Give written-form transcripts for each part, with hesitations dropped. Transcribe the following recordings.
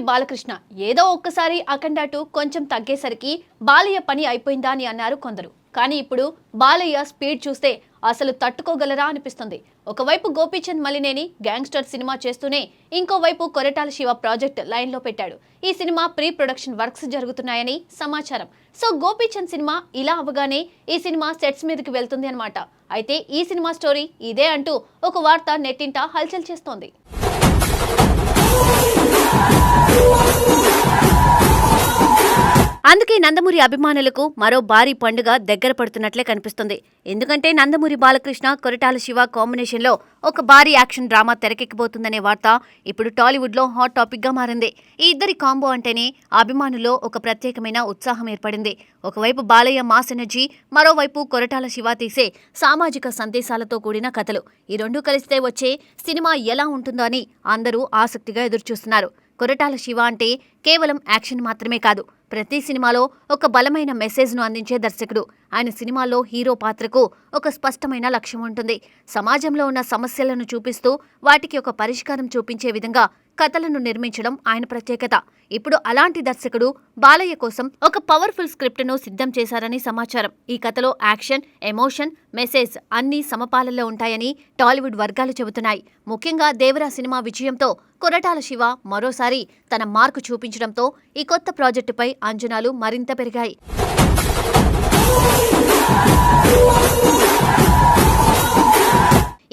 బాలకృష్ణ ఏదో ఒక్కసారి అఖండ 2 కొంచెం తగ్గేసరికి బాలయ్య పని అయిపోయిందా అని అన్నారు కొందరు. కానీ ఇప్పుడు బాలయ్య స్పీడ్ చూస్తే అసలు తట్టుకోగలరా అనిపిస్తుంది. ఒకవైపు గోపీచంద్ మలినేని గ్యాంగ్స్టర్ సినిమా చేస్తూనే ఇంకోవైపు కొరటాల శివ ప్రాజెక్ట్ లైన్ లో పెట్టాడు. ఈ సినిమా ప్రీ ప్రొడక్షన్ వర్క్స్ జరుగుతున్నాయని సమాచారం. సో గోపీచంద్ సినిమా ఇలా అవగానే ఈ సినిమా సెట్స్ మీదకి వెళ్తుంది అన్నమాట. అయితే ఈ సినిమా స్టోరీ ఇదే అంటూ ఒక వార్త నెట్టింట హల్చల్ చేస్తోంది. అందుకే నందమూరి అభిమానులకు మరో భారీ పండుగ దగ్గర పడుతున్నట్లే కనిపిస్తుంది. ఎందుకంటే నందమూరి బాలకృష్ణ కొరటాల శివ కాంబినేషన్ లో ఒక భారీ యాక్షన్ డ్రామా తెరకెక్కబోతుందనే వార్త ఇప్పుడు టాలీవుడ్ లో హాట్ టాపిక్ గా మారింది. ఈ ఇద్దరి కాంబో అంటేనే అభిమానుల్లో ఒక ప్రత్యేకమైన ఉత్సాహం ఏర్పడింది. ఒకవైపు బాలయ్య మాస్ ఎనర్జీ, మరోవైపు కొరటాల శివ తీసే సామాజిక సందేశాలతో కూడిన కథలు. ఈ రెండు కలిస్తే వచ్చే సినిమా ఎలా ఉంటుందో అని అందరూ ఆసక్తిగా ఎదురుచూస్తున్నారు. కొరటాల శివ అంటే కేవలం యాక్షన్ మాత్రమే కాదు, ప్రతి సినిమాలో ఒక బలమైన మెసేజ్ను అందించే దర్శకుడు. ఆయన సినిమాల్లో హీరో పాత్రకు ఒక స్పష్టమైన లక్ష్యం ఉంటుంది. సమాజంలో ఉన్న సమస్యలను చూపిస్తూ వాటికి ఒక పరిష్కారం చూపించే విధంగా కథలను నిర్మించడం ఆయన ప్రత్యేకత. ఇప్పుడు అలాంటి దర్శకుడు బాలయ్య కోసం ఒక పవర్ఫుల్ స్క్రిప్ట్ను సిద్ధం చేశారని సమాచారం. ఈ కథలో యాక్షన్, ఎమోషన్, మెసేజ్ అన్నీ సమపాలల్లో ఉంటాయని టాలీవుడ్ వర్గాలు చెబుతున్నాయి. ముఖ్యంగా దేవరా సినిమా విజయంతో కొరటాల శివ మరోసారి తన మార్కు చూపించడంతో ఈ కొత్త ప్రాజెక్టుపై అంచనాలు మరింత పెరిగాయి.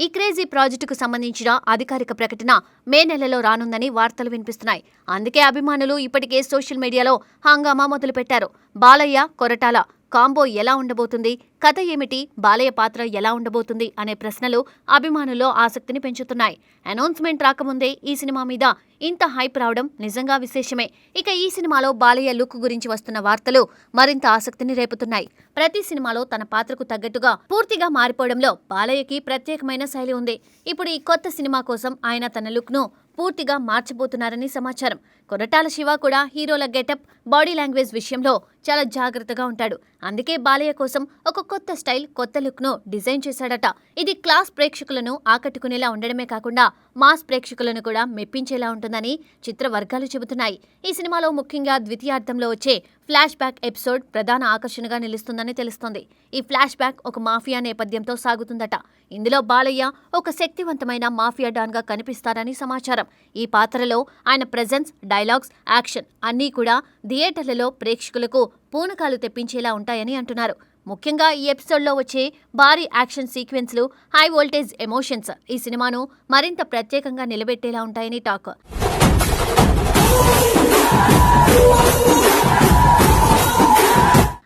ఈ క్రేజీ ప్రాజెక్టుకు సంబంధించిన అధికారిక ప్రకటన మే నెలలో రానుందని వార్తలు వినిపిస్తున్నాయి. అందుకే అభిమానులు ఇప్పటికే సోషల్ మీడియాలో హంగామా మొదలుపెట్టారు. బాలయ్య, కొరటాల కాంబో ఎలా ఉండబోతుంది, కథ ఏమిటి, బాలయ్య పాత్ర ఎలా ఉండబోతుంది అనే ప్రశ్నలు అభిమానుల్లో ఆసక్తిని పెంచుతున్నాయి. అనౌన్స్మెంట్ రాకముందే ఈ సినిమా మీద ఇంత హైప్ రావడం నిజంగా విశేషమే. ఇక ఈ సినిమాలో బాలయ్య లుక్ గురించి వస్తున్న వార్తలు మరింత ఆసక్తిని రేపుతున్నాయి. ప్రతి సినిమాలో తన పాత్రకు తగ్గట్టుగా పూర్తిగా మారిపోవడంలో బాలయ్యకి ప్రత్యేకమైన శైలి ఉంది. ఇప్పుడు ఈ కొత్త సినిమా కోసం ఆయన తన లుక్ ను పూర్తిగా మార్చబోతున్నారని సమాచారం. కొరటాల శివ కూడా హీరోల గెటప్, బాడీ లాంగ్వేజ్ విషయంలో చాలా జాగ్రత్తగా ఉంటాడు. అందుకే బాలయ్య కోసం ఒక కొత్త స్టైల్, కొత్త లుక్ ను డిజైన్ చేశాడట. ఇది క్లాస్ ప్రేక్షకులను ఆకట్టుకునేలా ఉండడమే కాకుండా మాస్ ప్రేక్షకులను కూడా మెప్పించేలా ఉంటుందని చిత్ర వర్గాలు చెబుతున్నాయి. ఈ సినిమాలో ముఖ్యంగా ద్వితీయార్థంలో వచ్చే ఫ్లాష్ బ్యాక్ ఎపిసోడ్ ప్రధాన ఆకర్షణగా నిలుస్తుందని తెలుస్తోంది. ఈ ఫ్లాష్ బ్యాక్ ఒక మాఫియా నేపథ్యంతో సాగుతుందట. ఇందులో బాలయ్య ఒక శక్తివంతమైన మాఫియా డాన్ గా కనిపిస్తారని సమాచారం. ఈ పాత్రలో ఆయన ప్రెజెన్స్, డైలాగ్స్, యాక్షన్ అన్నీ కూడా థియేటర్లలో ప్రేక్షకులకు పూనకాలు తెప్పించేలా ఉంటాయని అంటున్నారు. ముఖ్యంగా ఈ ఎపిసోడ్లో వచ్చే భారీ యాక్షన్ సీక్వెన్స్లు, హై వోల్టేజ్ ఎమోషన్స్ ఈ సినిమాను మరింత ప్రత్యేకంగా నిలబెట్టేలా ఉంటాయని టాక్.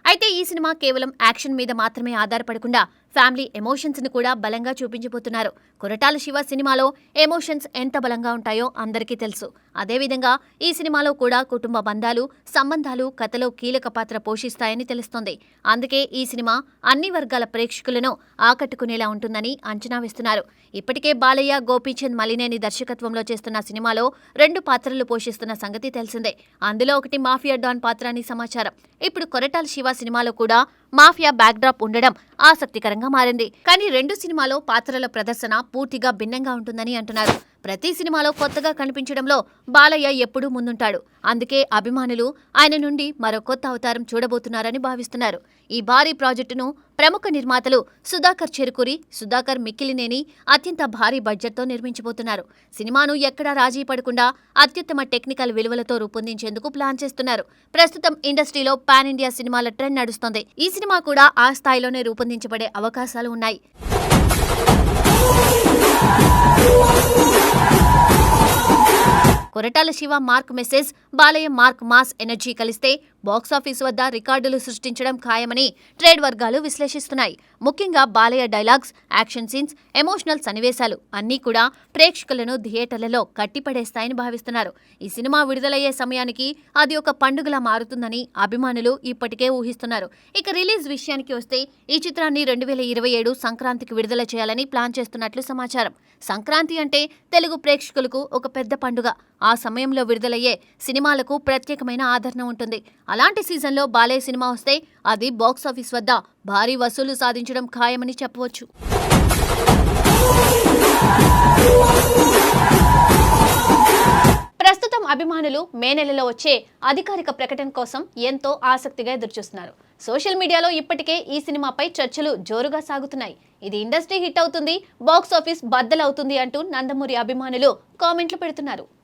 అయితే ఈ సినిమా కేవలం యాక్షన్ మీద మాత్రమే ఆధారపడకుండా ఫ్యామిలీ ఎమోషన్స్ ని కూడా బలంగా చూపించబోతున్నారు. కొరటాల శివ సినిమాలో ఎమోషన్స్ ఎంత బలంగా ఉంటాయో అందరికీ తెలుసు. అదేవిధంగా ఈ సినిమాలో కూడా కుటుంబ బంధాలు, సంబంధాలు కథలో కీలక పాత్ర పోషిస్తాయని తెలుస్తోంది. అందుకే ఈ సినిమా అన్ని వర్గాల ప్రేక్షకులను ఆకట్టుకునేలా ఉంటుందని అంచనా వేస్తున్నారు. ఇప్పటికే బాలయ్య, గోపీచంద్ మలినేని దర్శకత్వంలో చేస్తున్న సినిమాలో 2 పాత్రలు పోషిస్తున్న సంగతి తెలిసిందే. అందులో ఒకటి మాఫియా డాన్ పాత్ర అని సమాచారం. ఇప్పుడు కొరటాల శివ సినిమాలో కూడా మాఫియా బ్యాక్డ్రాప్ ఉండడం ఆసక్తికరంగా మారింది. కానీ 2 సినిమాలో పాత్రల ప్రదర్శన పూర్తిగా భిన్నంగా ఉంటుందని అంటున్నారు. ప్రతి సినిమాలో కొత్తగా కనిపించడంలో బాలయ్య ఎప్పుడూ ముందుంటాడు. అందుకే అభిమానులు ఆయన నుండి మరో కొత్త అవతారం చూడబోతున్నారని భావిస్తున్నారు. ఈ భారీ ప్రాజెక్టును ప్రముఖ నిర్మాతలు సుధాకర్ చెరుకూరి, సుధాకర్ మిక్కిలినేని అత్యంత భారీ బడ్జెట్తో నిర్మించబోతున్నారు. సినిమాను ఎక్కడా రాజీ పడకుండా అత్యుత్తమ టెక్నికల్ విలువలతో రూపొందించేందుకు ప్లాన్ చేస్తున్నారు. ప్రస్తుతం ఇండస్ట్రీలో పాన్ ఇండియా సినిమాల ట్రెండ్ నడుస్తోంది. ఈ సినిమా కూడా ఆ స్థాయిలోనే రూపొందించబడే అవకాశాలు ఉన్నాయి. Koratala Shiva mark message, Balayya mark mass energy కలిస్తే బాక్సాఫీస్ వద్ద రికార్డులు సృష్టించడం ఖాయమని ట్రేడ్ వర్గాలు విశ్లేషిస్తున్నాయి. ముఖ్యంగా Balayya dialogues, action scenes, emotional సన్నివేశాలు అన్నీ కూడా ప్రేక్షకులను థియేటర్లలో కట్టిపడేస్తాయని భావిస్తున్నారు. ఈ సినిమా విడుదలయ్యే సమయానికి అది ఒక పండుగలా మారుతుందని అభిమానులు ఇప్పటికే ఊహిస్తున్నారు. ఇక రిలీజ్ విషయానికి వస్తే ఈ చిత్రాన్ని 2027 సంక్రాంతికి విడుదల చేయాలని ప్లాన్ చేస్తున్నట్లు సమాచారం. సంక్రాంతి అంటే తెలుగు ప్రేక్షకులకు ఒక పెద్ద పండుగ. ఆ సమయంలో విడుదలయ్యే సినిమాలకు ప్రత్యేకమైన ఆదరణ ఉంటుంది. అలాంటి సీజన్లో బాలయ్య సినిమా వస్తే అది బాక్సాఫీస్ వద్ద భారీ వసూలు సాధించడం ఖాయమని చెప్పవచ్చు. ప్రస్తుతం అభిమానులు మే నెలలో వచ్చే అధికారిక ప్రకటన కోసం ఎంతో ఆసక్తిగా ఎదురుచూస్తున్నారు. సోషల్ మీడియాలో ఇప్పటికే ఈ సినిమాపై చర్చలు జోరుగా సాగుతున్నాయి. ఇది ఇండస్ట్రీ హిట్ అవుతుంది, బాక్స్ ఆఫీస్ బద్దలవుతుంది అంటూ నందమూరి అభిమానులు కామెంట్లు పెడుతున్నారు.